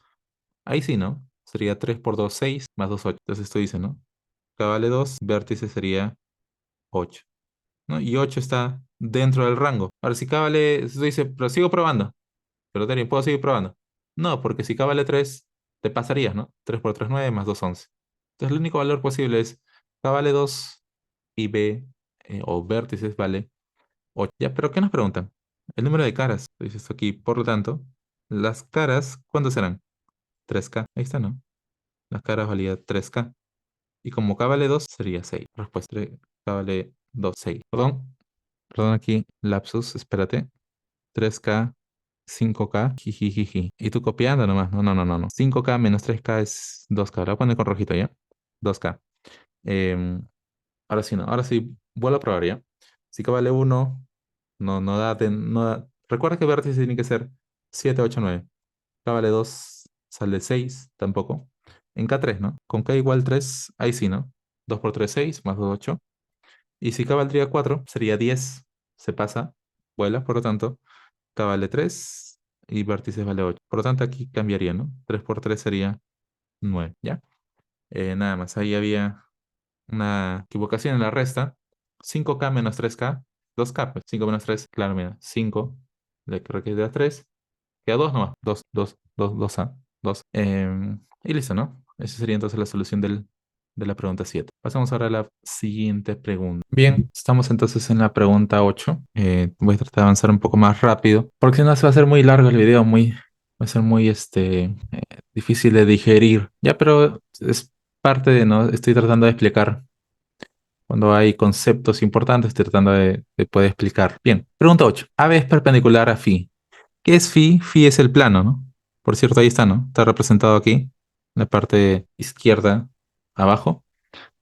ahí sí, ¿no? Sería 3 por 2, 6, más 2, 8. Entonces esto dice, ¿no? K vale 2, vértice sería 8, ¿no? Y 8 está dentro del rango. Ahora, si K vale, esto dice, pero sigo probando. Pero Dani, ¿puedo seguir probando? No, porque si K vale 3, te pasarías, ¿no? 3 por 3, 9, más 2, 11. Entonces el único valor posible es K vale 2 y B, o vértices vale 8. Ya, pero ¿qué nos preguntan? El número de caras. Dice esto aquí. Por lo tanto, las caras, ¿cuántas serán? 3K. Ahí está, ¿no? Las caras valía 3K. Y como K vale 2, sería 6. Respuesta, K vale 2, 6. Perdón aquí, lapsus, espérate. 3K, 5K, jijijiji. Y tú copiando nomás. No. 5K menos 3K es 2K. Lo voy a poner con rojito ya. 2K. Em, Ahora sí, no. Ahora sí, vuelvo a probar ya. Si K vale 1, no da. Recuerda que vértice tiene que ser 7, 8, 9. K vale 2, sale 6, tampoco. En K3, ¿no? Con K igual 3, ahí sí, ¿no? 2 por 3, 6, más 2, 8. Y si K valdría 4, sería 10. Se pasa, vuela, por lo tanto, K vale 3 y vértices vale 8. Por lo tanto, aquí cambiaría, ¿no? 3 por 3 sería 9, ¿ya? Nada más, ahí había una equivocación en la resta. 5K menos 3K, 2K, pues 5 menos 3, claro, mira, 5, le creo que da 3, queda 2 nomás, 2A, 2. Y listo, ¿no? Esa sería entonces la solución de la pregunta 7. Pasamos ahora a la siguiente pregunta. Bien, estamos entonces en la pregunta 8. Voy a tratar de avanzar un poco más rápido, porque si no se va a hacer muy largo el video, va a ser muy difícil de digerir. Ya, pero es parte de, ¿no? Estoy tratando de explicar cuando hay conceptos importantes, estoy tratando de poder explicar. Bien, pregunta 8. AB es perpendicular a phi. ¿Qué es phi? Phi es el plano, ¿no? Por cierto, ahí está, ¿no? Está representado aquí, en la parte izquierda, abajo.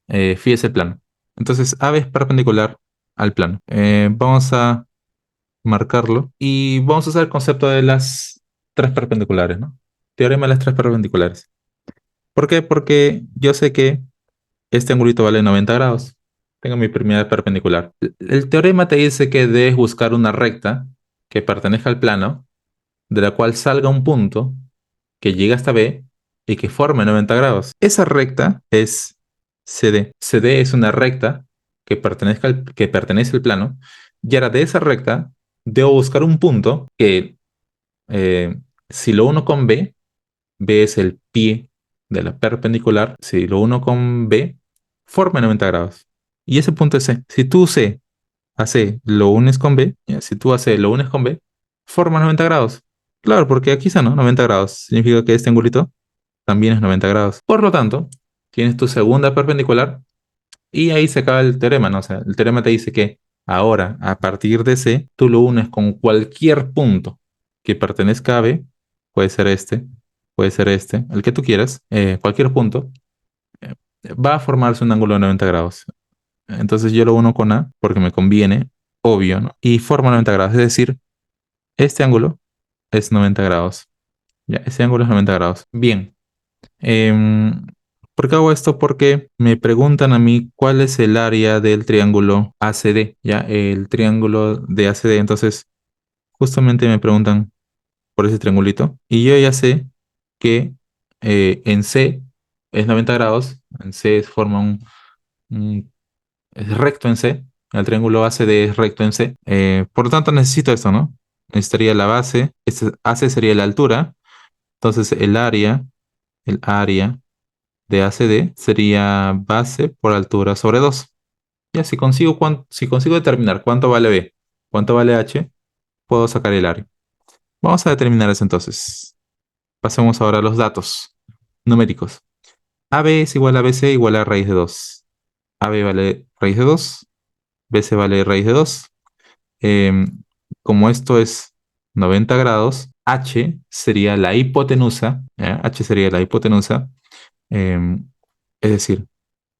Phi es el plano. Entonces, AB es perpendicular al plano. Vamos a marcarlo y vamos a usar el concepto de las tres perpendiculares, ¿no? Teorema de las tres perpendiculares. ¿Por qué? Porque yo sé que este angulito vale 90 grados. Tengo mi primera perpendicular. El teorema te dice que debes buscar una recta que pertenezca al plano, de la cual salga un punto que llegue hasta B y que forme 90 grados. Esa recta es CD. CD es una recta que pertenece al plano. Y ahora de esa recta debo buscar un punto que, eh, si lo uno con B, B es el pie de la perpendicular. Si lo uno con B, forma 90 grados. Y ese punto es C. Si tú C a C lo unes con B, ya, si tú a C lo unes con B, forma 90 grados. Claro, porque aquí está, ¿no? 90 grados. Significa que este angulito también es 90 grados. Por lo tanto, tienes tu segunda perpendicular y ahí se acaba el teorema, ¿no? O sea, el teorema te dice que ahora, a partir de C, tú lo unes con cualquier punto que pertenezca a B, puede ser este, puede ser este, el que tú quieras, cualquier punto, eh, va a formarse un ángulo de 90 grados. Entonces yo lo uno con A porque me conviene, obvio, ¿no? Y forma 90 grados, es decir, este ángulo es 90 grados. Ya, ese ángulo es 90 grados. Bien. Em, ¿Por qué hago esto? Porque me preguntan a mí cuál es el área del triángulo ACD, ya, el triángulo de ACD. Entonces, justamente me preguntan por ese triangulito. Y yo ya sé que en C es 90 grados, en C forma es recto en C, el triángulo ACD es recto en C. Por lo tanto, necesito esto, ¿no? Necesitaría la base, este AC sería la altura, entonces el área de ACD sería base por altura sobre 2. Ya, si consigo determinar cuánto vale B, cuánto vale H, puedo sacar el área. Vamos a determinar eso entonces. Pasemos ahora a los datos numéricos. AB es igual a BC igual a raíz de 2. AB vale raíz de 2, BC vale raíz de 2. Em, Como esto es 90 grados, H sería la hipotenusa, ¿ya? H sería la hipotenusa, em, es decir,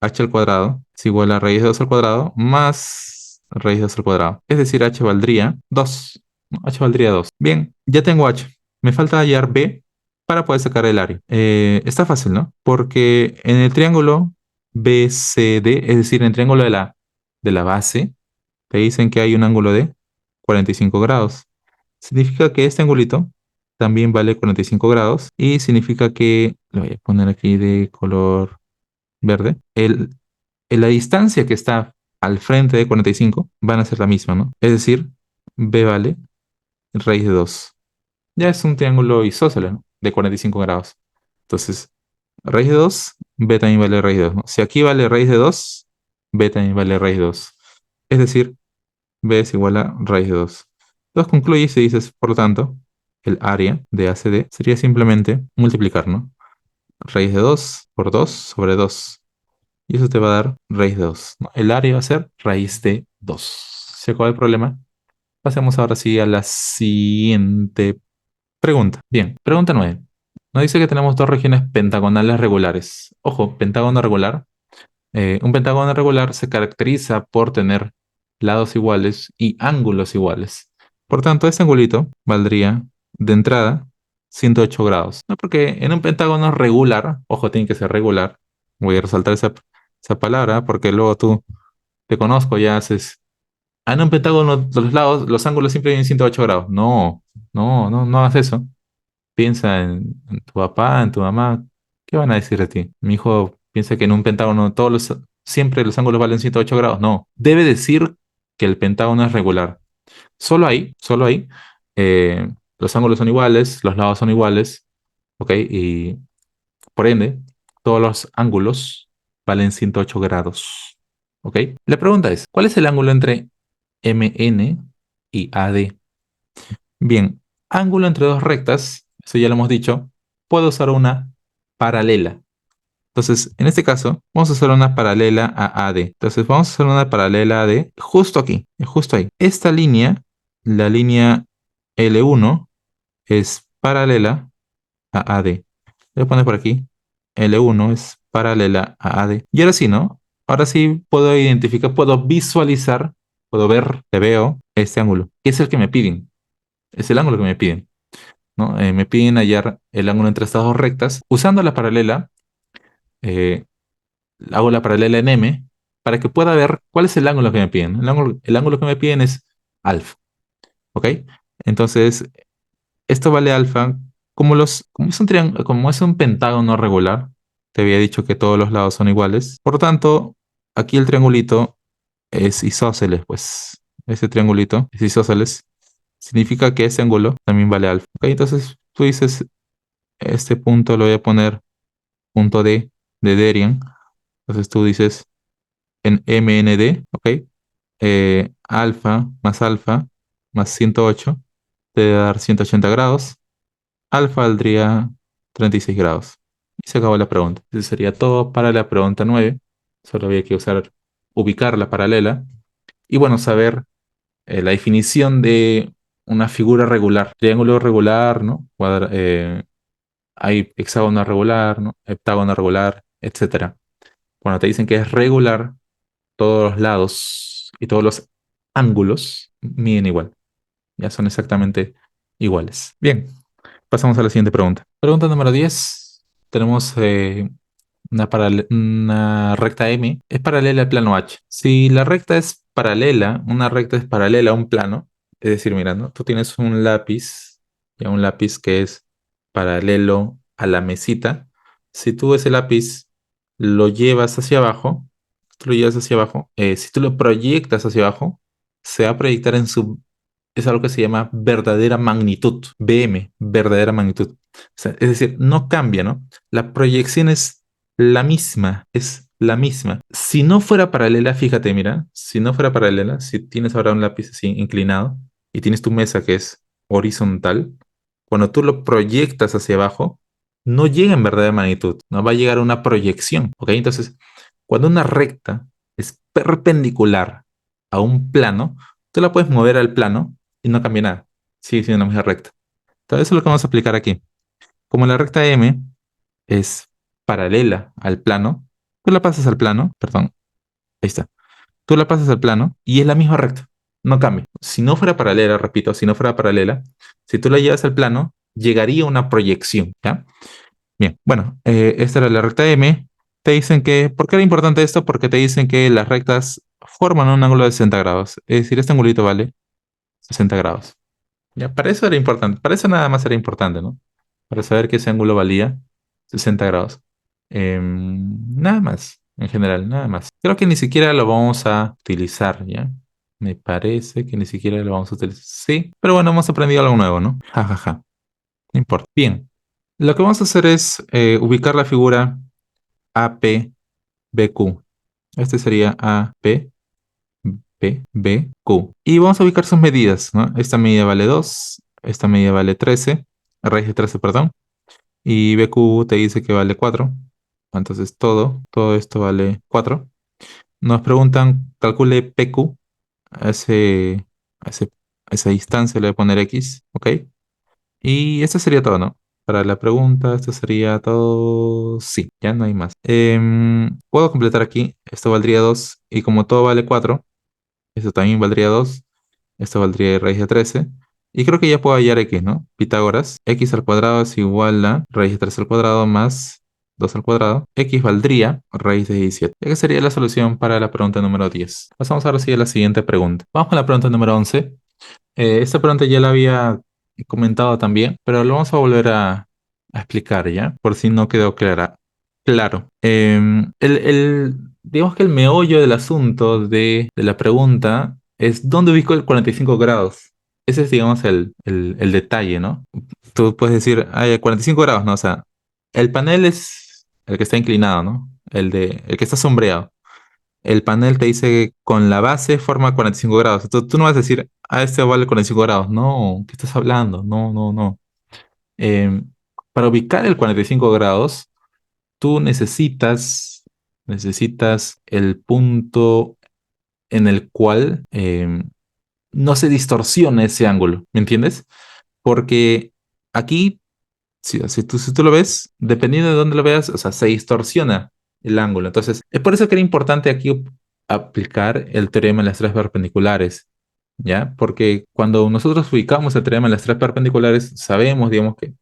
h al cuadrado es igual a raíz de 2 al cuadrado más raíz de 2 al cuadrado. Es decir, h valdría 2. ¿No? H valdría 2. Bien, ya tengo h. Me falta hallar b para poder sacar el área. Está fácil, ¿no? Porque en el triángulo BCD, es decir, en el triángulo de la base, te dicen que hay un ángulo de 45 grados. Significa que este angulito también vale 45 grados y significa que, lo voy a poner aquí de color verde, la distancia que está al frente de 45 van a ser la misma, ¿no? Es decir, b vale raíz de 2. Ya es un triángulo isósceles, ¿no? De 45 grados. Entonces, raíz de 2, b también vale raíz de 2, ¿no? Si aquí vale raíz de 2, b también vale raíz de 2. Es decir, b es igual a raíz de 2. Entonces concluyes y dices, por lo tanto, el área de ACD sería simplemente multiplicar, ¿no? Raíz de 2 por 2 sobre 2. Y eso te va a dar raíz de 2, ¿no? El área va a ser raíz de 2. ¿Se acabó el problema? Pasemos ahora sí a la siguiente pregunta. Bien, pregunta 9. Nos dice que tenemos dos regiones pentagonales regulares. Ojo, pentágono regular. Un pentágono regular se caracteriza por tener lados iguales y ángulos iguales. Por tanto, este angulito valdría de entrada 108 grados. ¿No? Porque en un pentágono regular, ojo, tiene que ser regular. Voy a resaltar esa palabra porque luego tú te conozco, ya haces. En un pentágono, los lados, los ángulos siempre vienen 108 grados. No, no hagas eso. Piensa en tu papá, en tu mamá. ¿Qué van a decir de ti? Mi hijo piensa que en un pentágono siempre los ángulos valen 108 grados. No, debe decir que el pentágono es regular. Solo ahí, los ángulos son iguales, los lados son iguales, ¿ok? Y por ende, todos los ángulos valen 108 grados, ¿ok? La pregunta es, ¿cuál es el ángulo entre MN y AD? Bien, ángulo entre dos rectas, eso ya lo hemos dicho, puedo usar una paralela. Entonces, en este caso, vamos a hacer una paralela a AD. Entonces, vamos a hacer una paralela a AD justo aquí, justo ahí. Esta línea, la línea L1, es paralela a AD. Voy a poner por aquí, L1 es paralela a AD. Y ahora sí, ¿no? Ahora sí puedo identificar, puedo visualizar, puedo ver, le veo este ángulo, que es el que me piden. Es el ángulo que me piden, ¿no? Me piden hallar el ángulo entre estas dos rectas. Usando la paralela, eh, hago la paralela en M para que pueda ver cuál es el ángulo que me piden. El ángulo que me piden es alfa, ¿ok? Entonces, esto vale alfa. Como es un como es un pentágono regular, te había dicho que todos los lados son iguales. Por lo tanto, aquí el triangulito es isósceles, pues. Ese triangulito es isósceles. Significa que ese ángulo también vale alfa. ¿Ok? Entonces, tú dices, este punto lo voy a poner punto D de Derian. Entonces tú dices en MND, ¿ok? Alfa más 108 te debe dar 180 grados. Alfa valdría 36 grados. Y se acabó la pregunta. Eso sería todo para la pregunta 9. Solo había que ubicar la paralela. Y bueno, saber la definición de una figura regular. Triángulo regular, ¿no? hay hexágono regular, ¿no? Heptágono regular, etcétera. Cuando te dicen que es regular, todos los lados y todos los ángulos miden igual. Ya son exactamente iguales. Bien, pasamos a la siguiente pregunta. Pregunta número 10. Tenemos una recta M. Es paralela al plano H. Si la recta es paralela, una recta es paralela a un plano, es decir, mira, ¿no? Tú tienes un lápiz, ya un lápiz que es paralelo a la mesita. Si tú ese lápiz lo llevas hacia abajo, si tú lo proyectas hacia abajo, se va a proyectar es algo que se llama verdadera magnitud, VM, verdadera magnitud. O sea, es decir, no cambia, ¿no? La proyección es la misma. Si no fuera paralela, fíjate, mira, si no fuera paralela, si tienes ahora un lápiz así inclinado y tienes tu mesa que es horizontal, cuando tú lo proyectas hacia abajo, no llega en verdadera magnitud, no va a llegar a una proyección, ¿ok? Entonces, cuando una recta es perpendicular a un plano, tú la puedes mover al plano y no cambia nada. Sigue siendo una misma recta. Entonces, eso es lo que vamos a aplicar aquí. Como la recta M es paralela al plano, tú la pasas al plano, perdón, ahí está. Tú la pasas al plano y es la misma recta, no cambia. Si no fuera paralela, repito, si no fuera paralela, si tú la llevas al plano, llegaría una proyección, ¿ya? Bien, bueno, esta era la recta M. Te dicen que, ¿por qué era importante esto? Porque te dicen que las rectas forman un ángulo de 60 grados. Es decir, este angulito vale 60 grados. Ya, para eso era importante. Para eso nada más era importante, ¿no? Para saber que ese ángulo valía 60 grados. Nada más, en general, nada más. Creo que ni siquiera lo vamos a utilizar, ¿ya? Me parece que ni siquiera lo vamos a utilizar. Sí, pero bueno, hemos aprendido algo nuevo, ¿no? Ja, ja, ja. No importa. Bien, lo que vamos a hacer es ubicar la figura APBQ. Este sería APBQ. Y vamos a ubicar sus medidas, ¿no? Esta medida vale 2, esta medida vale 13, raíz de 13, perdón. Y BQ te dice que vale 4. Entonces todo esto vale 4. Nos preguntan, calcule PQ, a, ese, a, ese- a esa distancia le voy a poner X, ¿ok? Y esto sería todo, ¿no? Para la pregunta, esto sería todo. Sí, ya no hay más. Puedo completar aquí. Esto valdría 2. Y como todo vale 4, esto también valdría 2. Esto valdría raíz de 13. Y creo que ya puedo hallar x, ¿no? Pitágoras. X al cuadrado es igual a raíz de 13 al cuadrado más 2 al cuadrado. X valdría raíz de 17. Ya que sería la solución para la pregunta número 10. Pasamos ahora sí a la siguiente pregunta. Vamos con la pregunta número 11. Esta pregunta ya la había comentado también, pero lo vamos a volver a explicar ya, por si no quedó clara. Claro, digamos que el meollo del asunto de la pregunta es ¿dónde ubico el 45 grados? Ese es, digamos, el detalle, ¿no? Tú puedes decir, hay 45 grados, ¿no? O sea, el panel es el que está inclinado, ¿no? El que está sombreado. El panel te dice que con la base forma 45 grados. Tú no vas a decir, este vale 45 grados. No, ¿qué estás hablando? No, no, no. Em, para ubicar el 45 grados, tú necesitas el punto en el cual no se distorsiona ese ángulo. ¿Me entiendes? Porque aquí si tú lo ves, dependiendo de dónde lo veas, o sea, se distorsiona el ángulo. Entonces, es por eso que era importante aquí aplicar el teorema de las tres perpendiculares, ¿ya? Porque cuando nosotros ubicamos el teorema de las tres perpendiculares, sabemos, digamos, que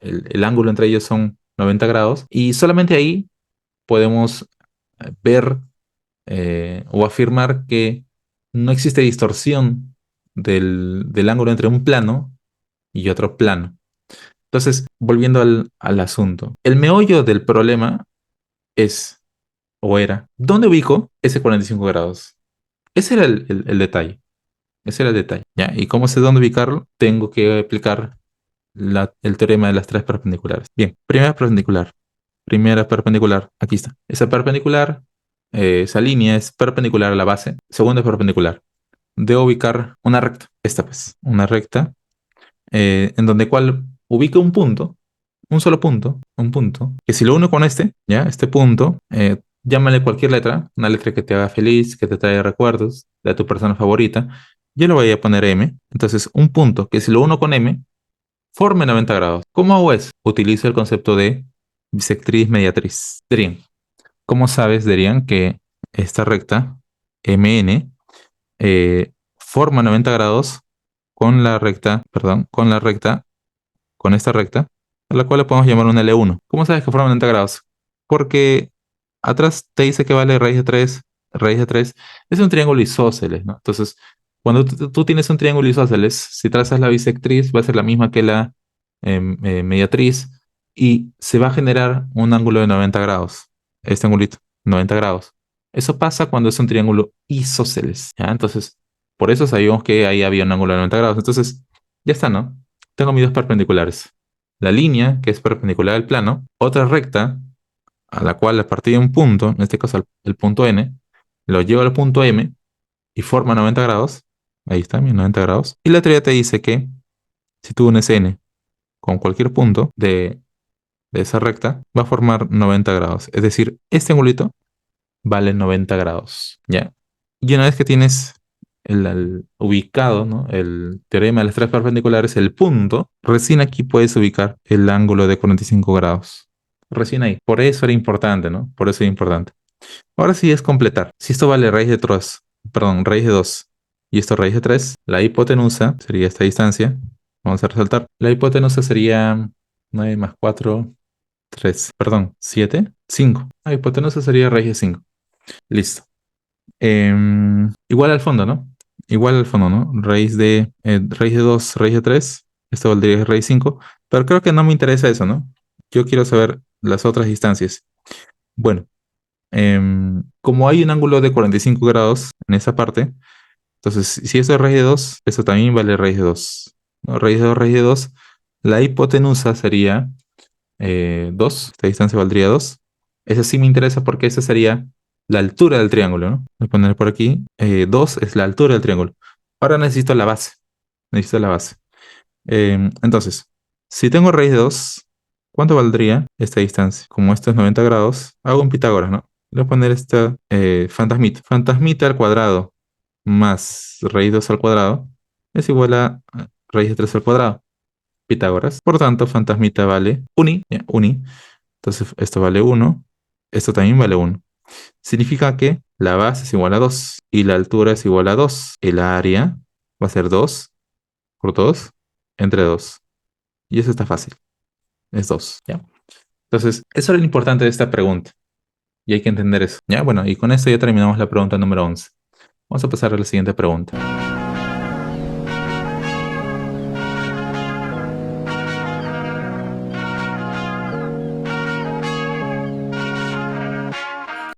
el ángulo entre ellos son 90 grados y solamente ahí podemos ver o afirmar que no existe distorsión del ángulo entre un plano y otro plano. Entonces, volviendo al asunto, el meollo del problema es, o era, ¿dónde ubico ese 45 grados? Ese era el detalle, ese era el detalle, ¿ya? ¿Y cómo sé dónde ubicarlo? Tengo que aplicar el teorema de las tres perpendiculares. Bien, primera perpendicular, aquí está. Esa perpendicular, esa línea es perpendicular a la base. Segunda es perpendicular. Debo ubicar una recta, esta pues, una recta, en donde cual ubica un solo punto, un punto, que si lo uno con ya, este punto, llámale cualquier letra, una letra que te haga feliz, que te traiga recuerdos de tu persona favorita, yo le voy a poner M. Entonces, un punto que si lo uno con M, forme 90 grados. ¿Cómo hago eso? Utilizo el concepto de bisectriz mediatriz. Derian, ¿cómo sabes, Derian, que esta recta MN forma 90 grados con la recta, perdón, con esta recta, a la cual le podemos llamar una L1? ¿Cómo sabes que forma 90 grados? Porque atrás te dice que vale raíz de 3 es un triángulo isósceles, ¿no? Entonces, cuando tú tienes un triángulo isósceles, si trazas la bisectriz, va a ser la misma que la mediatriz y se va a generar un ángulo de 90 grados. Este angulito, 90 grados. Eso pasa cuando es un triángulo isósceles, ¿ya? Entonces, por eso sabíamos que ahí había un ángulo de 90 grados. Entonces, ya está, ¿no? Tengo mis dos perpendiculares. La línea, que es perpendicular al plano, otra recta, a la cual a partir de un punto, en este caso el punto N, lo llevo al punto M y forma 90 grados. Ahí está, mis 90 grados. Y la teoría te dice que si tú unes N con cualquier punto de esa recta, va a formar 90 grados. Es decir, este angulito vale 90 grados, ¿ya? Y una vez que tienes el ubicado, ¿no? El teorema de las tres perpendiculares, el punto, recién aquí puedes ubicar el ángulo de 45 grados. Recién ahí. Por eso era importante, ¿no? Por eso era importante. Ahora sí es completar. Si esto vale raíz de 3, perdón, raíz de 2 y esto raíz de 3, la hipotenusa sería esta distancia. Vamos a resaltar. La hipotenusa sería 9 más 4, 3, perdón, 7, 5. La hipotenusa sería raíz de 5. Listo. Igual al fondo, ¿no? Igual al fondo, ¿no? Raíz de 2, raíz de 3. Esto valdría raíz 5. Pero creo que no me interesa eso, ¿no? Yo quiero saber las otras distancias. Bueno, como hay un ángulo de 45 grados en esa parte, entonces si esto es raíz de 2, eso también vale raíz de 2, ¿no? Raíz de 2, raíz de 2. La hipotenusa sería 2, esta distancia valdría 2. Esa sí me interesa porque esa sería la altura del triángulo, ¿no? Voy a poner por aquí, 2 es la altura del triángulo. Ahora necesito la base, necesito la base. Entonces, si tengo raíz de 2, ¿cuánto valdría esta distancia? Como esto es 90 grados, hago un Pitágoras, ¿no? Le voy a poner esta fantasmita. Fantasmita al cuadrado más raíz 2 al cuadrado es igual a raíz de 3 al cuadrado. Pitágoras. Por tanto, fantasmita vale uni, ya, uni. Entonces, esto vale 1. Esto también vale 1. Significa que la base es igual a 2 y la altura es igual a 2. El área va a ser 2 por 2 entre 2. Y eso está fácil. Es 2, ¿ya? Entonces, eso es lo importante de esta pregunta. Y hay que entender eso. Ya, bueno, y con esto ya terminamos la pregunta número 11. Vamos a pasar a la siguiente pregunta.